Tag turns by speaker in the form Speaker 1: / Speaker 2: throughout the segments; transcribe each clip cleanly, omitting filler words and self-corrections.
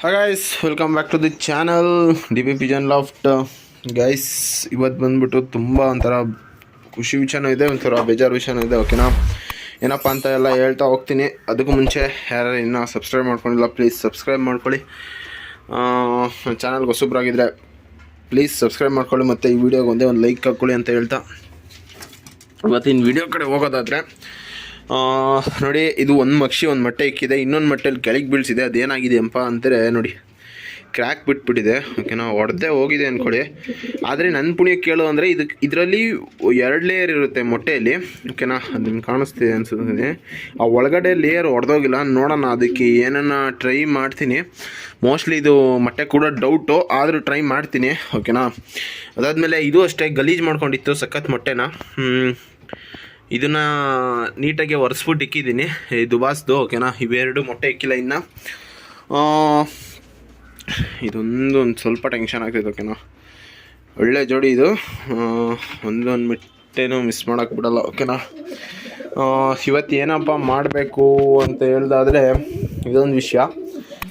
Speaker 1: Hi guys, welcome back to the channel D pigeon loft. Guys, ಇವತ್ತು ಬಂದ್ಬಿಟ್ಟು ತುಂಬ ಒಂಥರ ಖುಷಿ ವಿಷಯನೂ ಇದೆ, ಒಂಥರ ಬೇಜಾರು ವಿಷಯನೂ ಇದೆ. ಓಕೆನಾ, ಏನಪ್ಪ ಅಂತ ಎಲ್ಲ ಹೇಳ್ತಾ ಹೋಗ್ತೀನಿ. ಅದಕ್ಕೂ ಮುಂಚೆ ಯಾರು ಇನ್ನೂ ಸಬ್ಸ್ಕ್ರೈಬ್ ಮಾಡ್ಕೊಂಡಿಲ್ಲ, ಪ್ಲೀಸ್ ಸಬ್ಸ್ಕ್ರೈಬ್ ಮಾಡ್ಕೊಳ್ಳಿ. ಚಾನಲ್ಗೆ ಹೊಸಬ್ರಾಗಿದ್ದರೆ ಪ್ಲೀಸ್ ಸಬ್ಸ್ಕ್ರೈಬ್ ಮಾಡ್ಕೊಳ್ಳಿ, ಮತ್ತು ಈ ವಿಡಿಯೋಗೆ ಒಂದೇ ಒಂದು ಲೈಕ್ ಹಾಕ್ಕೊಳ್ಳಿ ಅಂತ ಹೇಳ್ತಾ ಇವತ್ತಿನ ವಿಡಿಯೋ ಕಡೆ ಹೋಗೋದಾದರೆ, ನೋಡಿ, ಇದು ಒಂದು ಮೊಟ್ಟೆ ಇಕ್ಕಿದೆ, ಇನ್ನೊಂದು ಮೊಟ್ಟೆಯಲ್ಲಿ ಕೆಳಗೆ ಬೀಳಿಸಿದೆ. ಅದೇನಾಗಿದೆ ಅಪ್ಪ ಅಂತಾರೆ ನೋಡಿ, ಕ್ರ್ಯಾಕ್ ಬಿಟ್ಬಿಟ್ಟಿದೆ. ಓಕೆನಾ, ಹೊಡೆದೇ ಹೋಗಿದೆ ಅಂದ್ಕೊಳ್ಳಿ. ಆದರೆ ನನ್ನ ಪುಣ್ಯ ಕೇಳು ಅಂದರೆ ಇದರಲ್ಲಿ 2 ಲೇಯರ್ ಇರುತ್ತೆ ಮೊಟ್ಟೆಯಲ್ಲಿ. ಓಕೆನಾ, ಅದು ನಿಮ್ಗೆ ಕಾಣಿಸ್ತಿದೆ ಅನ್ಸುತ್ತೆ. ಆ ಒಳಗಡೆ ಲೇಯರ್ ಹೊಡೆದೋಗಿಲ್ಲ. ನೋಡೋಣ, ಅದಕ್ಕೆ ಏನನ್ನ ಟ್ರೈ ಮಾಡ್ತೀನಿ. ಮೋಸ್ಟ್ಲಿ ಇದು ಮೊಟ್ಟೆ ಕೂಡ ಡೌಟು, ಆದರೂ ಟ್ರೈ ಮಾಡ್ತೀನಿ. ಓಕೆನಾ, ಅದಾದಮೇಲೆ ಇದು ಅಷ್ಟೇ ಗಲೀಜು ಮಾಡ್ಕೊಂಡಿತ್ತು ಸಖತ್ ಮೊಟ್ಟೆನ. ಇದನ್ನು ನೀಟಾಗಿ ಒರೆಸ್ಬಿಟ್ಟು ಇಕ್ಕಿದ್ದೀನಿ, ದುಬಾಸ್ದು. ಓಕೆನಾ, ಇವೆರಡು ಮೊಟ್ಟೆ ಇಕ್ಕಿಲ್ಲ ಇನ್ನು. ಇದೊಂದು ಸ್ವಲ್ಪ ಟೆನ್ಷನ್ ಆಗ್ತೈತೆ. ಓಕೆನಾ, ಒಳ್ಳೆ ಜೋಡಿ ಇದು. ಒಂದೊಂದು ಮೊಟ್ಟೆನೂ ಮಿಸ್ ಮಾಡೋಕ್ಕೆ ಬಿಡಲ್ಲ. ಓಕೆನಾ, ಇವತ್ತು ಏನಪ್ಪ ಮಾಡಬೇಕು ಅಂತ ಹೇಳ್ದಾದರೆ ಇದೊಂದು ವಿಷಯ.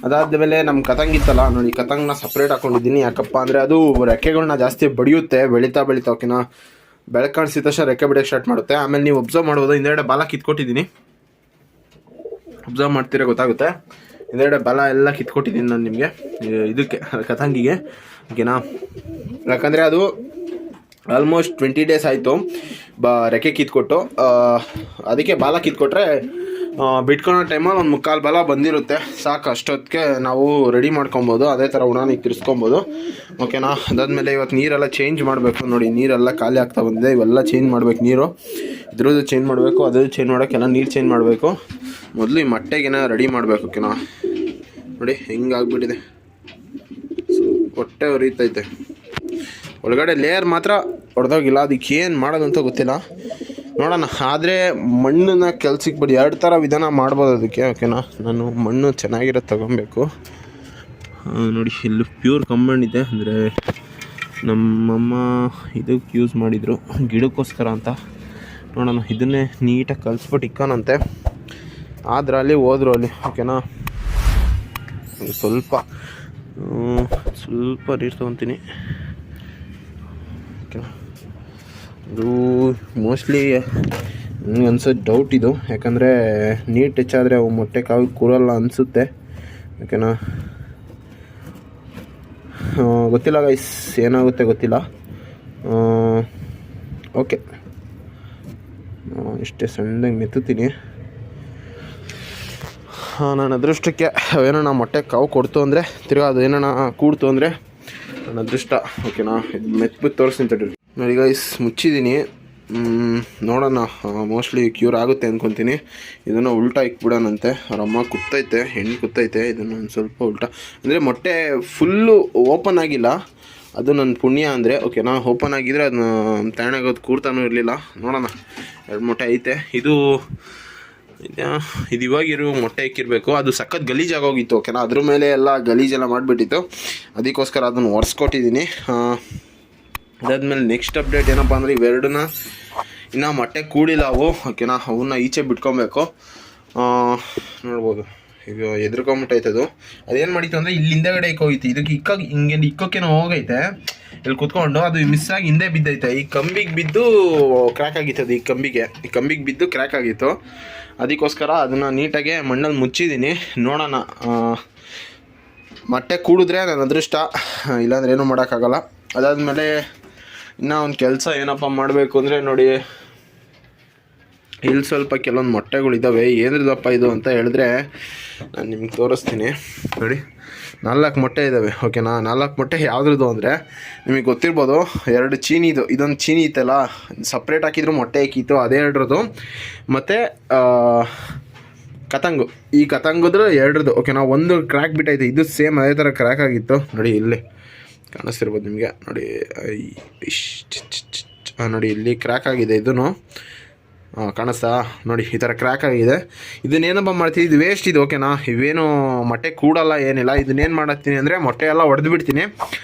Speaker 1: ಅದಾದಮೇಲೆ ನಮ್ಮ ಕತಂಗಿತ್ತಲ್ಲ ನೋಡಿ, ಕತಂಗನ್ನ ಸಪ್ರೇಟ್ ಹಾಕ್ಕೊಂಡಿದ್ದೀನಿ. ಯಾಕಪ್ಪ ಅಂದರೆ ಅದು ರೆಕ್ಕೆಗಳನ್ನ ಜಾಸ್ತಿ ಬಡಿಯುತ್ತೆ ಬೆಳೀತಾ. ಓಕೆನಾ, ಬೆಳಕು ಕಾಣಿಸಿದ ತಕ್ಷಣ ರೆಕ್ಕೆ ಬಿಡೋಕ್ಕೆ ಸ್ಟಾರ್ಟ್ ಮಾಡುತ್ತೆ. ಆಮೇಲೆ ನೀವು ಒಬ್ಸರ್ವ್ ಮಾಡ್ಬೋದು, ಹಿಂದೆರಡೆ ಬಾಲ ಕಿತ್ಕೊಟ್ಟಿದ್ದೀನಿ. ಒಬ್ಸರ್ವ್ ಮಾಡ್ತೀರಾ ಗೊತ್ತಾಗುತ್ತೆ. ಹಿಂದೆರಡೆ ಬಾಲ ಎಲ್ಲ ಕಿತ್ಕೊಟ್ಟಿದ್ದೀನಿ ನಾನು ನಿಮಗೆ, ಇದಕ್ಕೆ ಕತಂಗಿಗೆ. ಓಕೆನಾ, ಯಾಕಂದರೆ ಅದು ಆಲ್ಮೋಸ್ಟ್ 20 ಡೇಸ್ ಆಯಿತು ರೆಕ್ಕೆ ಕಿತ್ಕೊಟ್ಟು. ಅದಕ್ಕೆ ಬಾಲ ಕಿತ್ಕೊಟ್ರೆ ಬಿಟ್ಕೊಳೋ ಟೈಮಲ್ಲಿ ಒಂದು 3/4 ಬಾಲ ಬಂದಿರುತ್ತೆ, ಸಾಕು. ಅಷ್ಟೊತ್ತಿಗೆ ನಾವು ರೆಡಿ ಮಾಡ್ಕೊಬೋದು, ಅದೇ ಥರ ಉಣಾನಿಗೆ ತಿರ್ಸ್ಕೊಬೋದು. ಓಕೆನಾ, ಅದಾದಮೇಲೆ ಇವತ್ತು ನೀರೆಲ್ಲ ಚೇಂಜ್ ಮಾಡಬೇಕು. ನೋಡಿ, ನೀರೆಲ್ಲ ಖಾಲಿ ಆಗ್ತಾ ಬಂದಿದೆ. ಇವೆಲ್ಲ ಚೇಂಜ್ ಮಾಡಬೇಕು, ನೀರು ಇದ್ರದ್ದು ಚೇಂಜ್ ಮಾಡಬೇಕು, ಅದ್ರದ್ದು ಚೇಂಜ್ ಮಾಡೋಕ್ಕೆಲ್ಲ ನೀರು ಚೇಂಜ್ ಮಾಡಬೇಕು. ಮೊದಲು ಈ ಮೊಟ್ಟೆಗೆನ ರೆಡಿ ಮಾಡಬೇಕು. ಓಕೆನಾ, ನೋಡಿ ಹೆಂಗಾಗ್ಬಿಟ್ಟಿದೆ, ಹೊಟ್ಟೆ ಉರಿತೈತೆ. ಒಳಗಡೆ ಲೇಯರ್ ಮಾತ್ರ ಹೊಡೆದೋಗಿಲ್ಲ, ಅದಕ್ಕೆ ಏನು ಮಾಡೋದಂತ ಗೊತ್ತಿಲ್ಲ. ನೋಡೋಣ. ಆದರೆ ಮಣ್ಣನ್ನ ಕೆಲ್ಸಕ್ಕೆ ಬಿಡಿ, 2 ಥರ ವಿಧಾನ ಮಾಡ್ಬೋದು ಅದಕ್ಕೆ. ಓಕೆನಾ, ನಾನು ಮಣ್ಣು ಚೆನ್ನಾಗಿರೋದು ತೊಗೊಬೇಕು. ನೋಡಿ, ಇಲ್ಲಿ ಪ್ಯೂರ್ ಕಮ್ಮಣ್ಣಿದೆ. ಅಂದರೆ ನಮ್ಮಮ್ಮ ಇದಕ್ಕೆ ಯೂಸ್ ಮಾಡಿದರು, ಗಿಡಕ್ಕೋಸ್ಕರ ಅಂತ. ನೋಡೋಣ, ಇದನ್ನೇ ನೀಟಾಗಿ ಕಲಿಸ್ಬಿಟ್ಟು ಇಕ್ಕೋಣಂತೆ. ಆದ್ರೆ ಅಲ್ಲಿ ಹೋದ್ರು ಅಲ್ಲಿ. ಓಕೆನಾ, ಸ್ವಲ್ಪ ನೀರು ತೊಗೊತೀನಿ. ಓಕೆನಾ, ಇದು ಮೋಸ್ಟ್ಲಿ ನನಗೆ ಅನ್ಸೋದು ಡೌಟ್ ಇದು, ಯಾಕಂದರೆ ನೀರು ಟಚ್ ಆದರೆ ಅವು ಮೊಟ್ಟೆ ಕಾವು ಕೂರಲ್ಲ ಅನಿಸುತ್ತೆ. ಓಕೆನಾ, ಗೊತ್ತಿಲ್ಲ ಗೈಸ್, ಏನಾಗುತ್ತೆ ಗೊತ್ತಿಲ್ಲ. ಓಕೆ, ಇಷ್ಟೇ ಸಣ್ಣದಾಗಿ ಮೆತ್ತುತ್ತೀನಿ. ನನ್ನ ಅದೃಷ್ಟಕ್ಕೆ ಏನೋ ಮೊಟ್ಟೆ ಕಾವು ಕೊಡ್ತು ಅಂದರೆ, ತಿರ್ಗಾ ಅದು ಏನೋ ಕೂಡ್ತು ಅಂದರೆ ನನ್ನ ಅದೃಷ್ಟ. ಓಕೆನಾ, ಇದು ಮೆತ್ಬಿಟ್ಟು ತೋರಿಸ್ತೀನಿ ತಡ್ರಿ. ನೋಡಿ ಗೈಸ್, ಮುಚ್ಚಿದ್ದೀನಿ. ನೋಡೋಣ, ಮೋಸ್ಟ್ಲಿ ಕ್ಯೂರ್ ಆಗುತ್ತೆ ಅಂದ್ಕೊತೀನಿ. ಇದನ್ನು ಉಲ್ಟಾ ಇಕ್ಬಿಡೋಣಂತೆ. ಅವರಮ್ಮ ಕುತ್ತೈತೆ, ಹೆಣ್ಣು ಕುತ್ತೈತೆ. ಇದನ್ನು ಒಂದು ಸ್ವಲ್ಪ ಉಲ್ಟಾ, ಅಂದರೆ ಮೊಟ್ಟೆ ಫುಲ್ಲು ಓಪನ್ ಆಗಿಲ್ಲ, ಅದು ನನ್ನ ಪುಣ್ಯ ಅಂದರೆ. ಓಕೆನಾ, ಓಪನ್ ಆಗಿದ್ರೆ ಅದನ್ನ ತಣ್ಣಗೋದು ಕೂರ್ತಾನೂ ಇರಲಿಲ್ಲ. ನೋಡೋಣ, 2 ಮೊಟ್ಟೆ ಐತೆ. ಇದು ಇವಾಗಿರೋ ಮೊಟ್ಟೆ ಇಕ್ಕಿರಬೇಕು. ಅದು ಸಖತ್ ಗಲೀಜಾಗೋಗಿತ್ತು. ಓಕೆನಾ, ಅದ್ರ ಮೇಲೆ ಎಲ್ಲ ಗಲೀಜೆಲ್ಲ ಮಾಡಿಬಿಟ್ಟಿತ್ತು, ಅದಕ್ಕೋಸ್ಕರ ಅದನ್ನು ಒರೆಸ್ಕೊಟ್ಟಿದ್ದೀನಿ. ಅದಾದ್ಮೇಲೆ ನೆಕ್ಸ್ಟ್ ಅಪ್ಡೇಟ್ ಏನಪ್ಪ ಅಂದರೆ, ಇವೆರಡನ್ನ ಇನ್ನೂ ಮೊಟ್ಟೆ ಕೂಡಿಲ್ಲ ಅವು. ಓಕೆನಾ, ಅವನ್ನ ಈಚೆ ಬಿಟ್ಕೊಬೇಕು. ನೋಡ್ಬೋದು, ಈಗ ಎದ್ರಕೊಂಬಿಟ್ಟೈತೆ ಅದು. ಅದೇನು ಮಾಡಿತ್ತು ಅಂದರೆ, ಇಲ್ಲಿ ಹಿಂದೆಗಡೆ ಹೋಗಿತ್ತು, ಇದಕ್ಕೆ ಇಕ್ಕೋಕ್ಕೇನೋ ಹೋಗೈತೆ. ಇಲ್ಲಿ ಕೂತ್ಕೊಂಡು ಅದು ಮಿಸ್ ಆಗಿ ಹಿಂದೆ ಬಿದ್ದೈತೆ. ಈ ಕಂಬಿಗೆ ಬಿದ್ದು ಕ್ರ್ಯಾಕ್ ಆಗಿತ್ತು ಅದು. ಈ ಕಂಬಿಗೆ ಬಿದ್ದು ಕ್ರ್ಯಾಕ್ ಆಗಿತ್ತು. ಅದಕ್ಕೋಸ್ಕರ ಅದನ್ನು ನೀಟಾಗಿ ಮಣ್ಣಲ್ಲಿ ಮುಚ್ಚಿದ್ದೀನಿ. ನೋಡೋಣ, ಮೊಟ್ಟೆ ಕೂಡಿದ್ರೆ ನನ್ನ ಅದೃಷ್ಟ, ಇಲ್ಲಾಂದ್ರೆ ಏನೂ ಮಾಡೋಕ್ಕಾಗಲ್ಲ. ಅದಾದಮೇಲೆ ಇನ್ನೂ ಒಂದು ಕೆಲಸ ಏನಪ್ಪ ಮಾಡಬೇಕು ಅಂದರೆ, ನೋಡಿ, ಇಲ್ಲಿ ಸ್ವಲ್ಪ ಕೆಲವೊಂದು ಮೊಟ್ಟೆಗಳಿದ್ದಾವೆ. ಏನಿದಪ್ಪ ಇದು ಅಂತ ಹೇಳಿದ್ರೆ ನಾನು ನಿಮ್ಗೆ ತೋರಿಸ್ತೀನಿ. ನೋಡಿ, 4 ಮೊಟ್ಟೆ ಇದ್ದಾವೆ. ಓಕೆನಾ, 4 ಮೊಟ್ಟೆ ಯಾವುದ್ರದ್ದು ಅಂದರೆ ನಿಮಗೆ ಗೊತ್ತಿರ್ಬೋದು. 2 ಚೀನಿದು, ಇದೊಂದು ಚೀನಿ ಇತ್ತಲ್ಲ, ಸಪ್ರೇಟ್ ಹಾಕಿದ್ರು ಮೊಟ್ಟೆ ಇಕ್ಕಿತ್ತು, ಅದೇ 2ರದ್ದು. ಮತ್ತು ಕತಂಗು, ಈ ಕತಂಗದ್ರ 2ರದ್ದು. ಓಕೆನಾ, ಒಂದು ಕ್ರ್ಯಾಕ್ ಬಿಟ್ಟೈತೆ, ಇದು ಸೇಮ್ ಅದೇ ಥರ ಕ್ರ್ಯಾಕ್ ಆಗಿತ್ತು. ನೋಡಿ, ಇಲ್ಲಿ ಕಾಣಿಸ್ತಿರ್ಬೋದು ನಿಮಗೆ. ನೋಡಿ, ನೋಡಿ ಇಲ್ಲಿ ಕ್ರ್ಯಾಕ್ ಆಗಿದೆ. ಇದನ್ನು ಕಾಣಿಸ್ತಾ? ನೋಡಿ, ಈ ಥರ ಕ್ರ್ಯಾಕ್ ಆಗಿದೆ. ಇದನ್ನೇನಪ್ಪ ಮಾಡ್ತೀನಿ, ಇದು ವೇಸ್ಟ್ ಇದು. ಓಕೆನಾ, ಇವೇನು ಮೊಟ್ಟೆ ಕೂಡಲ್ಲ, ಏನಿಲ್ಲ. ಇದನ್ನೇನು ಮಾಡತ್ತೀನಿ ಅಂದರೆ, ಮೊಟ್ಟೆ ಎಲ್ಲ ಹೊಡೆದ್ಬಿಡ್ತೀನಿ.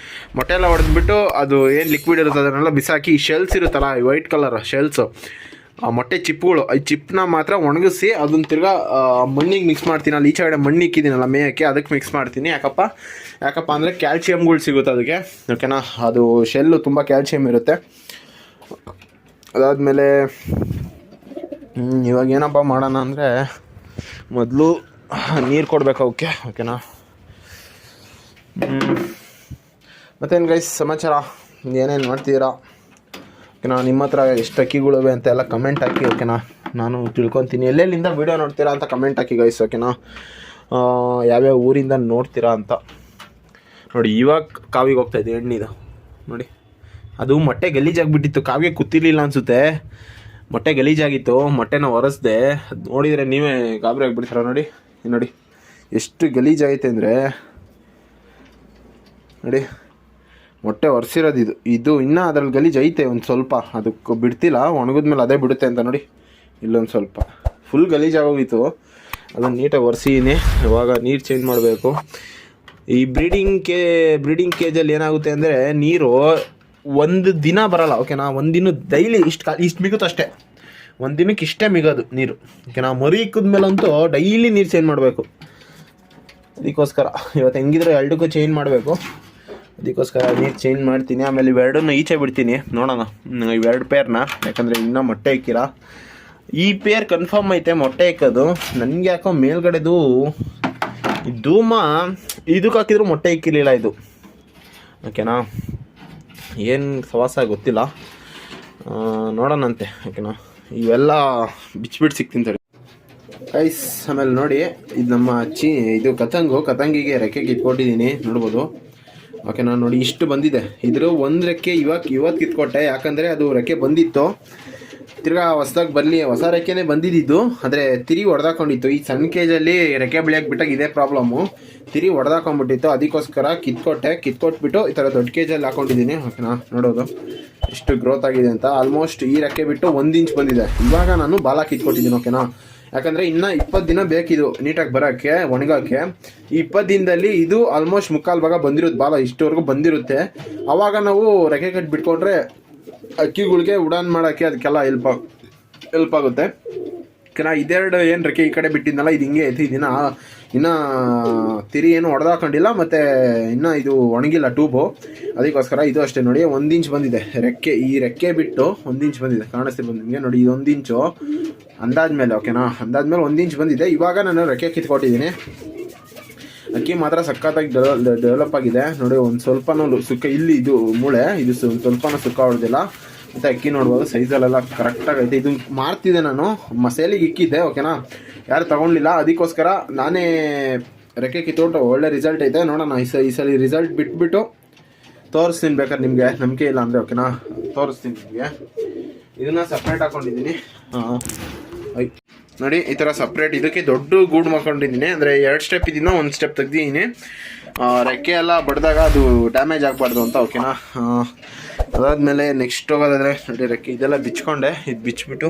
Speaker 1: ಮೊಟ್ಟೆ ಎಲ್ಲ ಹೊಡೆದ್ಬಿಟ್ಟು ಅದು ಏನು ಲಿಕ್ವಿಡ್ ಇರುತ್ತೆ ಅದನ್ನೆಲ್ಲ ಬಿಸಾಕಿ, ಶೆಲ್ಸ್ ಇರುತ್ತಲ್ಲ, ಈ ವೈಟ್ ಕಲರ್ ಶೆಲ್ಸು, ಆ ಮೊಟ್ಟೆ ಚಿಪ್ಪುಗಳು, ಈ ಚಿಪ್ಪನ್ನ ಮಾತ್ರ ಒಣಗಿಸಿ ಅದನ್ನ ತಿರ್ಗಾ ಮಣ್ಣಿಗೆ ಮಿಕ್ಸ್ ಮಾಡ್ತೀನಿ. ಅಲ್ಲಿ ಈಚೆ ಕಡೆ ಮಣ್ಣು ಇಕ್ಕಿದ್ದೀನಲ್ಲ ಮೇಯಕ್ಕೆ, ಅದಕ್ಕೆ ಮಿಕ್ಸ್ ಮಾಡ್ತೀನಿ. ಯಾಕಪ್ಪ ಅಂದರೆ ಕ್ಯಾಲ್ಸಿಯಮ್ಗಳು ಸಿಗುತ್ತೆ ಅದಕ್ಕೆ, ಓಕೆನಾ. ಅದು ಶೆಲ್ಲು ತುಂಬ ಕ್ಯಾಲ್ಸಿಯಮ್ ಇರುತ್ತೆ. ಅದಾದಮೇಲೆ ಇವಾಗ ಏನಪ್ಪ ಮಾಡೋಣ ಅಂದರೆ, ಮೊದಲು ನೀರು ಕೊಡಬೇಕು ಅವಕ್ಕೆ, ಓಕೆನಾ. ಮತ್ತೇನು ಗೈಸ್ ಸಮಾಚಾರ, ಏನೇನು ಮಾಡ್ತೀರಾ ಓಕೆನಾ? ನಿಮ್ಮ ಹತ್ರ ಎಷ್ಟು ಅಕ್ಕಿಗಳಿವೆ ಅಂತ ಎಲ್ಲ ಕಮೆಂಟ್ ಹಾಕಿ, ಓಕೆನಾ. ನಾನು ತಿಳ್ಕೊತೀನಿ ಎಲ್ಲೆಲ್ಲಿಂದ ವೀಡಿಯೋ ನೋಡ್ತೀರಾ ಅಂತ ಕಮೆಂಟ್ ಹಾಕಿ ಗೈಸ್, ಓಕೆನಾ. ಯಾವ್ಯಾವ ಊರಿಂದ ನೋಡ್ತೀರಾ ಅಂತ. ನೋಡಿ ಇವಾಗ ಕಾವಿಗೆ ಹೋಗ್ತಾಯಿದ್ದೆ ಎಣ್ಣಿದು ನೋಡಿ. ಅದು ಮೊಟ್ಟೆ ಗಲೀಜಾಗಿಬಿಟ್ಟಿತ್ತು, ಕಾವಿಗೆ ಕೂತಿರ್ಲಿಲ್ಲ ಅನಿಸುತ್ತೆ. ಮೊಟ್ಟೆ ಗಲೀಜಾಗಿತ್ತು, ಮೊಟ್ಟೆನ ಒರೆಸ್ದೆ. ನೋಡಿದರೆ ನೀವೇ ಗಾಬರಿ ಆಗಿಬಿಡ್ತೀರ. ನೋಡಿ ಎಷ್ಟು ಗಲೀಜಾಗೈತೆ ಅಂದರೆ ನೋಡಿ. ಮೊಟ್ಟೆ ಒರೆಸಿರೋದು ಇದು ಇನ್ನೂ ಅದ್ರಲ್ಲಿ ಗಲೀಜು ಐತೆ ಒಂದು ಸ್ವಲ್ಪ, ಅದಕ್ಕೆ ಬಿಡ್ತಿಲ್ಲ. ಒಣಗಿದ್ಮೇಲೆ ಅದೇ ಬಿಡುತ್ತೆ ಅಂತ ನೋಡಿ. ಇಲ್ಲೊಂದು ಸ್ವಲ್ಪ ಫುಲ್ ಗಲೀಜಾಗೋಗಿತ್ತು, ಅದನ್ನು ನೀಟಾಗಿ ಒರೆಸಿದ್ದೀನಿ. ಇವಾಗ ನೀರು ಚೇಂಜ್ ಮಾಡಬೇಕು. ಈ ಬ್ರೀಡಿಂಗ್ ಕೇಜಲ್ಲಿ ಏನಾಗುತ್ತೆ ಅಂದರೆ, ನೀರು ಒಂದು ದಿನ ಬರೋಲ್ಲ, ಓಕೆನಾ. ಒಂದಿನ ಡೈಲಿ ಇಷ್ಟು ಮಿಗುತ್ತೋ ಅಷ್ಟೇ, ಒಂದು ದಿನಕ್ಕೆ ಇಷ್ಟೇ ಮಿಗೋದು ನೀರು, ಓಕೆನಾ. ಮರಿ ಇಕ್ಕಿದ್ಮೇಲಂತೂ ಡೈಲಿ ನೀರು ಚೇಂಜ್ ಮಾಡಬೇಕು. ಅದಕ್ಕೋಸ್ಕರ ಇವತ್ತು ಹೆಂಗಿದ್ರೆ ಎರಡಕ್ಕೂ ಚೇಂಜ್ ಮಾಡಬೇಕು. ಅದಕ್ಕೋಸ್ಕರ ನೀರು ಚೇಂಜ್ ಮಾಡ್ತೀನಿ. ಆಮೇಲೆ ಇವೆರಡನ್ನ ಈಚೆ ಬಿಡ್ತೀನಿ, ನೋಡೋಣ ಇವೆರಡು ಪೇರ್ನ. ಯಾಕಂದರೆ ಇನ್ನೂ ಮೊಟ್ಟೆ ಇಕ್ಕಿರ. ಈ ಪೇರ್ ಕನ್ಫರ್ಮ್ ಐತೆ ಮೊಟ್ಟೆ ಇಕ್ಕೋದು. ನನಗೆ ಯಾಕೋ ಮೇಲ್ಗಡೆದು ಧೂಮ ಇದಕ್ಕೆ ಹಾಕಿದ್ರು ಮೊಟ್ಟೆ ಇಕ್ಕಿರಲಿಲ್ಲ ಇದು, ಓಕೆನಾ. ಏನು ಸವಾಸ ಗೊತ್ತಿಲ್ಲ, ನೋಡೋಣಂತೆ, ಓಕೆನಾ. ಇವೆಲ್ಲ ಬಿಚ್ಚಿಬಿಟ್ಟು ಸಿಗ್ತೀನಿ ತಡಿ ಗೈಸ್. ಆಮೇಲೆ ನೋಡಿ, ಇದು ನಮ್ಮ ಇದು ಕತಂಗಿಗೆ ರೆಕ್ಕೆ ಕಿತ್ಕೊಟ್ಟಿದ್ದೀನಿ, ನೋಡ್ಬೋದು, ಓಕೆನಾ. ನೋಡಿ ಇಷ್ಟು ಬಂದಿದೆ. ಇದ್ರ ಒಂದು ರೆಕ್ಕೆ ಇವತ್ತು ಕಿತ್ಕೊಟ್ಟೆ, ಯಾಕಂದರೆ ಅದು ರೆಕ್ಕೆ ಬಂದಿತ್ತು. ತಿರ್ಗಾ ಹೊಸದಾಗಿ ಹೊಸ ರೆಕ್ಕೆನೇ ಬಂದಿದ್ದು, ಆದರೆ ತಿರಿ ಹೊಡೆದಾಕೊಂಡಿತ್ತು. ಈ ಸಣ್ಣ ಕೇಜಲ್ಲಿ ರೆಕ್ಕೆ ಬೆಳೆಯಕ್ಕೆ ಬಿಟ್ಟಾಗ ಇದೇ ಪ್ರಾಬ್ಲಮ್ಮು, ತಿರಿ ಹೊಡೆದಾಕೊಂಡ್ಬಿಟ್ಟಿತ್ತು. ಅದಕ್ಕೋಸ್ಕರ ಕಿತ್ಕೊಟ್ಬಿಟ್ಟು ಈ ಥರ ದೊಡ್ಡ ಕೇಜಲ್ಲಿ ಹಾಕೊಂಡಿದ್ದೀನಿ, ಓಕೆನಾ. ನೋಡೋದು ಎಷ್ಟು ಗ್ರೋತ್ ಆಗಿದೆ ಅಂತ. ಆಲ್ಮೋಸ್ಟ್ ಈ ರೆಕ್ಕೆ ಬಿಟ್ಟು 1 ಇಂಚ್ ಬಂದಿದೆ. ಇವಾಗ ನಾನು ಬಾಲ ಕಿತ್ಕೊಟ್ಟಿದ್ದೀನಿ, ಓಕೆನಾ. ಯಾಕಂದರೆ ಇನ್ನೂ 20 ದಿನ ಬೇಕಿದು ನೀಟಾಗಿ ಬರೋಕ್ಕೆ, ಒಣಗೋಕ್ಕೆ. ಈ 20 ದಿನದಲ್ಲಿ ಇದು ಆಲ್ಮೋಸ್ಟ್ ಮುಕ್ಕಾಲು ಭಾಗ ಬಂದಿರುತ್ತೆ, ಬಾಲ ಇಷ್ಟವರೆಗೂ ಬಂದಿರುತ್ತೆ. ಆವಾಗ ನಾವು ರೆಕ್ಕೆ ಕಟ್ಟಿ ಬಿಟ್ಕೊಂಡ್ರೆ ಅಕ್ಕಿಗಳಿಗೆ ಉಡಾನ್ ಮಾಡೋಕ್ಕೆ ಅದಕ್ಕೆಲ್ಲ ಹೆಲ್ಪ್ ಆಗುತ್ತೆ, ಓಕೆನಾ. ಇದೆರಡು ಏನು ರೆಕ್ಕೆ ಈ ಕಡೆ ಬಿಟ್ಟಿದ್ನಲ್ಲ, ಇದು ಹಿಂಗೆ ಐತಿ. ಇನ್ನೂ ತಿರಿ ಏನು ಹೊಡೆದಾಕೊಂಡಿಲ್ಲ, ಮತ್ತು ಇನ್ನೂ ಇದು ಒಣಗಿಲ್ಲ ಟ್ಯೂಬು. ಅದಕ್ಕೋಸ್ಕರ ಇದು ಅಷ್ಟೇ ನೋಡಿ, 1 ಇಂಚ್ ಬಂದಿದೆ ರೆಕ್ಕೆ. ಈ ರೆಕ್ಕೆ ಬಿಟ್ಟು 1 ಇಂಚ್ ಬಂದಿದೆ, ಕಾಣಿಸ್ತಿರ್ಬೋದು ನಿಮಗೆ ನೋಡಿ. ಇದು 1 ಇಂಚು ಅಂದಾಜ್ಮೇಲೆ, ಓಕೆನಾ. ಅಂದಾಜ್ಮೇಲೆ 1 ಇಂಚ್ ಬಂದಿದೆ. ಇವಾಗ ನಾನು ರೆಕ್ಕೆ ಕಿತ್ಕೊಟ್ಟಿದ್ದೀನಿ. ಅಕ್ಕಿ ಮಾತ್ರ ಸಖತ್ತಾಗಿ ಡೆವಲಪ್ ಆಗಿದೆ ನೋಡಿ. ಒಂದು ಸ್ವಲ್ಪನೂ ಸುಕ್ಕ ಇಲ್ಲಿ ಇದು ಮೂಳೆ ಇದು ಸ್ವಲ್ಪನೂ ಸುಕ್ಕ ಹೊಡೆದಿಲ್ಲ. ಮತ್ತು ಅಕ್ಕಿ ನೋಡ್ಬೋದು ಸೈಜಲ್ಲೆಲ್ಲ ಕರೆಕ್ಟಾಗೈತೆ. ಇದು ಮಾರ್ತಿದ್ದೆ ನಾನು, ಸೇಲಿಗೆ ಇಕ್ಕಿದ್ದೆ, ಓಕೆನಾ. ಯಾರು ತೊಗೊಂಡಿಲ್ಲ, ಅದಕ್ಕೋಸ್ಕರ ನಾನೇ ರೆಕ್ಕೆ ಕಿತ್ತೋಟು. ಒಳ್ಳೆ ರಿಸಲ್ಟ್ ಐತೆ, ನೋಡೋಣ ಈ ಸಲ ರಿಸಲ್ಟ್ ಬಿಟ್ಬಿಟ್ಟು ತೋರಿಸ್ತೀನಿ. ಬೇಕಾದ್ರೆ ನಿಮಗೆ ನಂಬಿಕೆ ಇಲ್ಲ ಅಂದರೆ, ಓಕೆನಾ, ತೋರಿಸ್ತೀನಿ ನಿಮಗೆ. ಇದನ್ನು ಸಪ್ರೇಟ್ ಹಾಕ್ಕೊಂಡಿದ್ದೀನಿ ನೋಡಿ. ಈ ಥರ ಸಪ್ರೇಟ್ ಇದಕ್ಕೆ ದೊಡ್ಡ ಗೂಡು ಮಾಡ್ಕೊಂಡಿದ್ದೀನಿ. ಅಂದರೆ 2 ಸ್ಟೆಪ್ ಇದನ್ನ 1 ಸ್ಟೆಪ್ ತೆಗ್ದಿದ್ದೀನಿ. ರೆಕ್ಕೆ ಎಲ್ಲ ಬಡ್ದಾಗ ಅದು ಡ್ಯಾಮೇಜ್ ಆಗಬಾರ್ದು ಅಂತ, ಓಕೆನಾ. ಅದಾದಮೇಲೆ ನೆಕ್ಸ್ಟ್ ಹೋಗೋದಾದರೆ ನೋಡಿ, ರೆಕ್ಕೆ ಇದೆಲ್ಲ ಬಿಚ್ಕೊಂಡೆ. ಇದು ಬಿಚ್ಚಿಬಿಟ್ಟು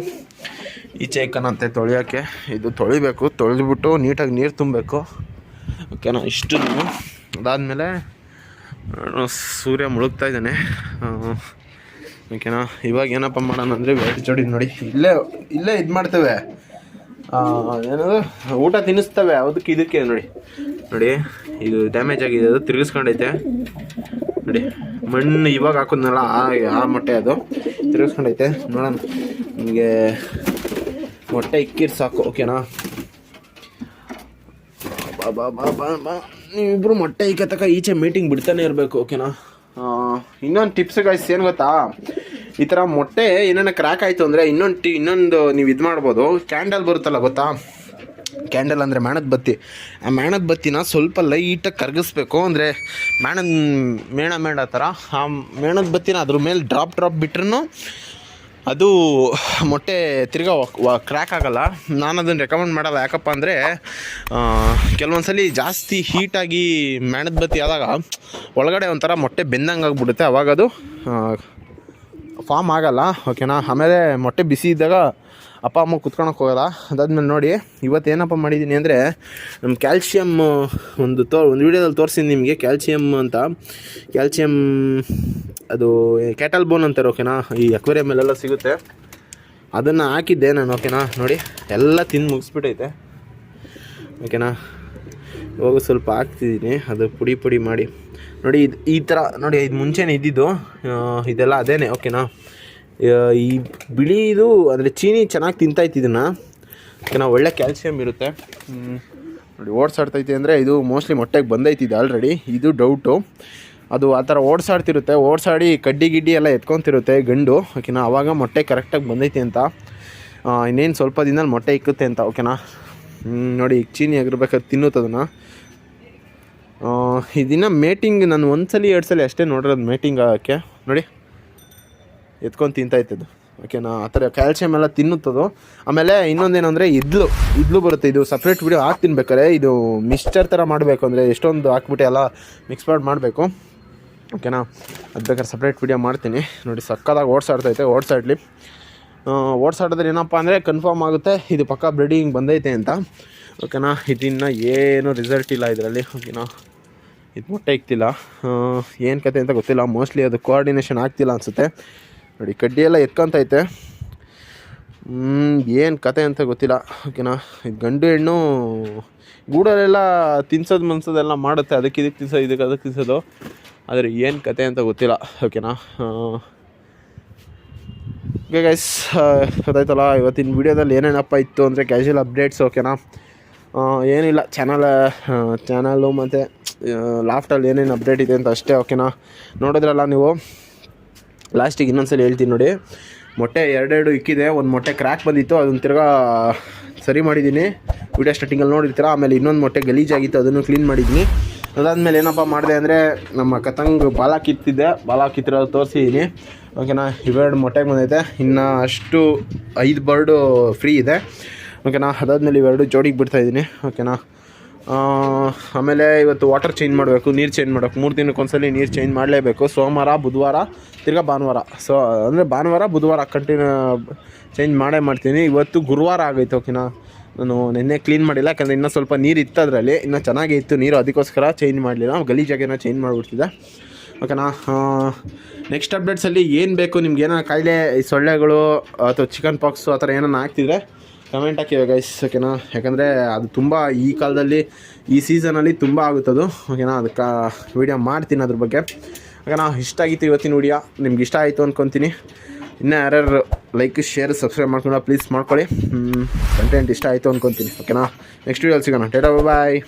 Speaker 1: ಈಚೆ ಇಕ್ಕನಂತೆ ತೊಳೆಯೋಕ್ಕೆ. ಇದು ತೊಳಿಬೇಕು, ತೊಳೆದ್ಬಿಟ್ಟು ನೀಟಾಗಿ ನೀರು ತುಂಬಬೇಕು, ಓಕೆನಾ. ಇಷ್ಟು ಅದಾದಮೇಲೆ ಸೂರ್ಯ ಮುಳುಗ್ತಾ ಇದ್ದಾನೆ, ಓಕೆನಾ. ಇವಾಗ ಏನಪ್ಪ ಮಾಡೋಣ ಅಂದರೆ, ವೇಟ್ ಜೋಡಿ ನೋಡಿ ಇಲ್ಲೇ ಇದು ಮಾಡ್ತೇವೆ, ಏನದು ಊಟ ತಿನ್ನಿಸ್ತವೆ. ಅದಕ್ಕೆ ಇದಕ್ಕೆ ನೋಡಿ ಇದು ಡ್ಯಾಮೇಜ್ ಆಗಿದೆ, ಅದು ತಿರುಗಿಸ್ಕೊಂಡೈತೆ ನೋಡಿ. ಮಣ್ಣು ಇವಾಗ ಹಾಕೋದ್ನಲ್ಲ ಆ ಮೊಟ್ಟೆ ಅದು ತಿರುಗಿಸ್ಕೊಂಡೈತೆ. ನೋಡೋಣ, ನಿಮಗೆ ಮೊಟ್ಟೆ ಇಕ್ಕಿರ್ ಸಾಕು, ಓಕೆನಾ. ನೀವಿಬ್ಬರು ಮೊಟ್ಟೆ ಇಕ್ಕತಕ್ಕ ಈಚೆ ಮೀಟಿಂಗ್ ಬಿಡ್ತಾನೆ ಇರಬೇಕು, ಓಕೆನಾ. ಇನ್ನೊಂದು ಟಿಪ್ಸ್ ಗೈಸ್ ಏನು ಗೊತ್ತಾ, ಈ ಥರ ಮೊಟ್ಟೆ ಏನೇನ ಕ್ರ್ಯಾಕ್ ಆಯಿತು ಅಂದರೆ ಇನ್ನೊಂದು ನೀವು ಇದು ಮಾಡ್ಬೋದು. ಕ್ಯಾಂಡಲ್ ಬರುತ್ತಲ್ಲ ಗೊತ್ತಾ, ಕ್ಯಾಂಡಲ್ ಅಂದರೆ ಮೇಣದ ಬತ್ತಿ. ಆ ಮೇಣದ ಬತ್ತಿನ ಸ್ವಲ್ಪ ಲೈಟಾಗಿ ಕರಗಿಸ್ಬೇಕು. ಅಂದರೆ ಮೇಣ ಥರ ಆ ಮೇಣದ ಬತ್ತಿನ ಅದ್ರ ಮೇಲೆ ಡ್ರಾಪ್ ಬಿಟ್ರೂ ಅದು ಮೊಟ್ಟೆ ತಿರ್ಗಾ ಕ್ರ್ಯಾಕ್ ಆಗೋಲ್ಲ. ನಾನು ಅದನ್ನು ರೆಕಮೆಂಡ್ ಮಾಡಲ್ಲ. ಯಾಕಪ್ಪ ಅಂದರೆ ಕೆಲವೊಂದು ಸಲ ಜಾಸ್ತಿ ಹೀಟಾಗಿ ಮೇಣದ ಬತ್ತಿ ಆದಾಗ ಒಳಗಡೆ ಒಂಥರ ಮೊಟ್ಟೆ ಬೆಂದಂಗೆ ಆಗಿಬಿಡುತ್ತೆ, ಅವಾಗ ಅದು ಫಾರ್ಮ್ ಆಗೋಲ್ಲ, ಓಕೆನಾ. ಆಮೇಲೆ ಮೊಟ್ಟೆ ಬಿಸಿ ಇದ್ದಾಗ ಅಪ್ಪ ಅಮ್ಮ ಕುತ್ಕೊಳಕ್ಕೆ ಹೋಗೋಲ್ಲ. ಅದಾದ್ಮೇಲೆ ನೋಡಿ, ಇವತ್ತು ಏನಪ್ಪ ಮಾಡಿದ್ದೀನಿ ಅಂದರೆ, ನಮ್ಮ ಕ್ಯಾಲ್ಶಿಯಮ್ ಒಂದು ವೀಡಿಯೋದಲ್ಲಿ ತೋರಿಸಿದ್ದೀನಿ ನಿಮಗೆ. ಕ್ಯಾಲ್ಶಿಯಮ್ ಅದು ಕ್ಯಾಟಲ್ ಬೋನ್ ಅಂತಾರೆ, ಓಕೆನಾ. ಈ ಅಕ್ವೇರಿಯಮ್ಮೆಲ್ಲ ಸಿಗುತ್ತೆ. ಅದನ್ನು ಹಾಕಿದ್ದೆ ನಾನು. ಓಕೆನಾ, ನೋಡಿ ಎಲ್ಲ ತಿಂದು ಮುಗಿಸ್ಬಿಟ್ಟೈತೆ. ಓಕೆನಾ, ಇವಾಗ ಸ್ವಲ್ಪ ಹಾಕ್ತಿದ್ದೀನಿ, ಅದು ಪುಡಿ ಮಾಡಿ ನೋಡಿ. ಇದು ಈ ಥರ ನೋಡಿ, ಇದು ಮುಂಚೆನೇ ಇದ್ದಿದ್ದು, ಇದೆಲ್ಲ ಅದೇನೆ. ಓಕೆನಾ, ಈ ಬಿಳಿದು ಅಂದರೆ ಚೀನಿ ಚೆನ್ನಾಗಿ ತಿಂತಾಯ್ತು ಇದನ್ನು. ಓಕೆನಾ, ಒಳ್ಳೆ ಕ್ಯಾಲ್ಸಿಯಮ್ ಇರುತ್ತೆ. ನೋಡಿ ಓಡ್ಸಾಡ್ತೈತಿ ಅಂದರೆ ಇದು ಮೋಸ್ಟ್ಲಿ ಮೊಟ್ಟೆಗೆ ಬಂದೈತಿದೆ ಆಲ್ರೆಡಿ. ಇದು ಡೌಟು, ಅದು ಆ ಥರ ಓಡ್ಸಾಡ್ತಿರುತ್ತೆ, ಓಡ್ಸಾಡಿ ಕಡ್ಡಿ ಗಿಡ್ಡಿ ಎಲ್ಲ ಎತ್ಕೊತಿರುತ್ತೆ ಗಂಡು. ಓಕೆನಾ, ಆವಾಗ ಮೊಟ್ಟೆ ಕರೆಕ್ಟಾಗಿ ಬಂದೈತಿ ಅಂತ. ಇನ್ನೇನು ಸ್ವಲ್ಪ ದಿನದಲ್ಲಿ ಮೊಟ್ಟೆ ಇಕ್ಕುತ್ತೆ ಅಂತ. ಓಕೆನಾ, ನೋಡಿ ಈಗ ಚೀನಿ ಆಗಿರ್ಬೇಕಾದ್ರೆ ತಿನ್ನುತ್ತದನ್ನು. ಇದನ್ನು ಮೇಟಿಂಗ್ ನಾನು 1 ಸಲ 2 ಸಲ ಅಷ್ಟೇ ನೋಡಿರೋದು ಮೇಟಿಂಗ್ ಆಗೋಕ್ಕೆ. ನೋಡಿ ಎತ್ಕೊಂಡು ತಿಂತಾಯ್ತದು. ಓಕೆನಾ, ಆ ಥರ ಕ್ಯಾಲ್ಸಿಯಮ್ ಎಲ್ಲ ತಿನ್ನುತ್ತದು. ಆಮೇಲೆ ಇನ್ನೊಂದೇನೆಂದರೆ ಇದ್ಲು ಬರುತ್ತೆ. ಇದು ಸಪ್ರೇಟ್ ವಿಡಿಯೋ ಹಾಕ್ತೀನಿ ಬೇಕಾರೆ. ಇದು ಮಿಕ್ಸ್ಚರ್ ಥರ ಮಾಡಬೇಕು ಅಂದರೆ ಎಷ್ಟೊಂದು ಹಾಕ್ಬಿಟ್ಟು ಎಲ್ಲ ಮಿಕ್ಸ್ ಮಾಡಬೇಕು. ಓಕೆನಾ, ಅದು ಬೇಕಾದ್ರೆ ಸಪ್ರೇಟ್ ವಿಡಿಯೋ ಮಾಡ್ತೀನಿ. ನೋಡಿ ಸಕ್ಕದಾಗಿ ಓಡ್ಸಾಡ್ತೈತೆ, ಓಡ್ಸಾಡ್ಲಿ. ಓಡ್ಸಾಡಿದ್ರೆ ಏನಪ್ಪ ಅಂದರೆ ಕನ್ಫರ್ಮ್ ಆಗುತ್ತೆ ಇದು ಪಕ್ಕ ಬ್ರೀಡಿಂಗ್ ಬಂದೈತೆ ಅಂತ. ಓಕೆನಾ, ಇದನ್ನು ಏನು ರಿಸಲ್ಟ್ ಇಲ್ಲ ಇದರಲ್ಲಿ. ಓಕೆನಾ, ಇದು ಮೊಟ್ಟೆ ಇಕ್ತಿಲ್ಲ, ಏನು ಕತೆ ಅಂತ ಗೊತ್ತಿಲ್ಲ. ಮೋಸ್ಟ್ಲಿ ಅದು ಕೋಆರ್ಡಿನೇಷನ್ ಆಗ್ತಿಲ್ಲ ಅನಿಸುತ್ತೆ. ನೋಡಿ ಕಡ್ಡಿ ಎಲ್ಲ ಎತ್ಕೊಂತೈತೆ, ಏನು ಕತೆ ಅಂತ ಗೊತ್ತಿಲ್ಲ. ಓಕೆನಾ, ಇದು ಗಂಡು ಹೆಣ್ಣು ಗೂಡಲ್ಲೆಲ್ಲ ತಿನ್ಸೋದು ಮನ್ಸೋದೆಲ್ಲ ಮಾಡುತ್ತೆ, ಅದಕ್ಕೆ ತಿನ್ಸೋದು, ಅದಕ್ಕೆ ತಿನ್ಸೋದು. ಆದರೆ ಏನು ಕತೆ ಅಂತ ಗೊತ್ತಿಲ್ಲ. ಓಕೆನಾ, ಓಕೆ ಗೈಸ್, ಗೊತ್ತಾಯ್ತಲ್ಲ ಇವತ್ತಿನ ವೀಡಿಯೋದಲ್ಲಿ ಏನೇನಪ್ಪ ಇತ್ತು ಅಂದರೆ ಕ್ಯಾಶುವಲ್ ಅಪ್ಡೇಟ್ಸ್. ಓಕೆನಾ, ಏನಿಲ್ಲ, ಚಾನಲ್ಲು ಮತ್ತು ಲಾಫ್ಟಲ್ಲಿ ಏನೇನು ಅಪ್ಡೇಟ್ ಇದೆ ಅಂತ ಅಷ್ಟೇ. ಓಕೆನಾ, ನೋಡಿದ್ರಲ್ಲ ನೀವು. ಲಾಸ್ಟಿಗೆ ಇನ್ನೊಂದ್ಸಲ ಹೇಳ್ತೀನಿ ನೋಡಿ, ಮೊಟ್ಟೆ 2 ಇಕ್ಕಿದೆ. ಒಂದು ಮೊಟ್ಟೆ ಕ್ರ್ಯಾಕ್ ಬಂದಿತ್ತು, ಅದನ್ನು ತಿರ್ಗಾ ಸರಿ ಮಾಡಿದ್ದೀನಿ, ವೀಡಿಯೋ ಸ್ಟಾರ್ಟಿಂಗಲ್ಲಿ ನೋಡಿರ್ತೀರ. ಆಮೇಲೆ ಇನ್ನೊಂದು ಮೊಟ್ಟೆ ಗಲೀಜಾಗಿತ್ತು, ಅದನ್ನು ಕ್ಲೀನ್ ಮಾಡಿದ್ದೀನಿ. ಅದಾದಮೇಲೆ ಏನಪ್ಪ ಮಾಡಿದೆ ಅಂದರೆ ನಮ್ಮ ಕತಂಗ್ ಬಾಲ ಕಿತ್ತಿರೋದು ತೋರಿಸಿದ್ದೀನಿ. ಓಕೆನಾ, ಇವೆರಡು ಮೊಟ್ಟೆಗೆ ಬಂದೈತೆ, ಇನ್ನು ಅಷ್ಟು 5 ಬರ್ಡು ಫ್ರೀ ಇದೆ. ಓಕೆನಾ, ಅದಾದಮೇಲೆ ಇವೆರಡು ಜೋಡಿಗೆ ಬಿಡ್ತಾಯಿದ್ದೀನಿ. ಓಕೆನಾ, ಆಮೇಲೆ ಇವತ್ತು ವಾಟರ್ ಚೇಂಜ್ ಮಾಡಬೇಕು, ನೀರು ಚೇಂಜ್ ಮಾಡಬೇಕು. 3 ದಿನಕ್ಕೊಂದ್ಸಲಿ ನೀರು ಚೇಂಜ್ ಮಾಡಲೇಬೇಕು. ಸೋಮವಾರ, ಬುಧವಾರ, ತಿರ್ಗಾ ಭಾನುವಾರ. ಅಂದರೆ ಭಾನುವಾರ ಬುಧವಾರ ಕಂಟಿನ್ಯೂ ಚೇಂಜ್ ಮಾಡ್ತೀನಿ. ಇವತ್ತು ಗುರುವಾರ ಆಗೈತೆ. ಓಕೆನಾ, ನಾನು ನಿನ್ನೆ ಕ್ಲೀನ್ ಮಾಡಿಲ್ಲ, ಯಾಕಂದರೆ ಇನ್ನೂ ಸ್ವಲ್ಪ ನೀರು ಇತ್ತು ಅದರಲ್ಲಿ, ಇನ್ನೂ ಚೆನ್ನಾಗೇ ಇತ್ತು ನೀರು, ಅದಕ್ಕೋಸ್ಕರ ಚೇಂಜ್ ಮಾಡಲಿಲ್ಲ. ಗಲೀಜಾಗೇನೋ ಚೇಂಜ್ ಮಾಡಿಬಿಡ್ತಿದ್ದೆ. ಓಕೆನಾ, ನೆಕ್ಸ್ಟ್ ಅಪ್ಡೇಟ್ಸಲ್ಲಿ ಏನು ಬೇಕು ನಿಮ್ಗೆ, ಏನೋ ಕಾಯಿಲೆ, ಸೊಳ್ಳೆಗಳು ಅಥವಾ ಚಿಕನ್ ಪಾಕ್ಸು ಆ ಥರ ಏನೋ ಆಗ್ತಿದ್ರೆ ಕಮೆಂಟ್ ಹಾಕಿವೆ ಗೈಸ್. ಓಕೆನಾ, ಯಾಕಂದರೆ ಅದು ತುಂಬ ಈ ಕಾಲದಲ್ಲಿ ಈ ಸೀಸನಲ್ಲಿ ತುಂಬ ಆಗುತ್ತದು. ಓಕೆನಾ, ಅದಕ್ಕೆ ವೀಡಿಯೋ ಮಾಡ್ತೀನಿ ಅದ್ರ ಬಗ್ಗೆ. ಓಕೆನಾ, ಇಷ್ಟ ಆಗಿತ್ತು ಇವತ್ತಿನ ವೀಡಿಯೋ, ನಿಮ್ಗೆ ಇಷ್ಟ ಆಯಿತು ಅಂದ್ಕೊತೀನಿ. ಇನ್ನೂ ಯಾರ್ಯಾರು ಲೈಕ್, ಶೇರ್, ಸಬ್ಸ್ಕ್ರೈಬ್ ಮಾಡ್ಕೊಂಡು ಪ್ಲೀಸ್ ಮಾಡ್ಕೊಳ್ಳಿ. ಕಂಟೆಂಟ್ ಇಷ್ಟ ಆಯಿತು ಅಂದ್ಕೊತೀನಿ. ಓಕೆನಾ, ನೆಕ್ಸ್ಟ್ ವೀಡಿಯೋಲ್ಲಿ ಸಿಗೋಣ. ಟಾಟಾ, ಬಾಯ್.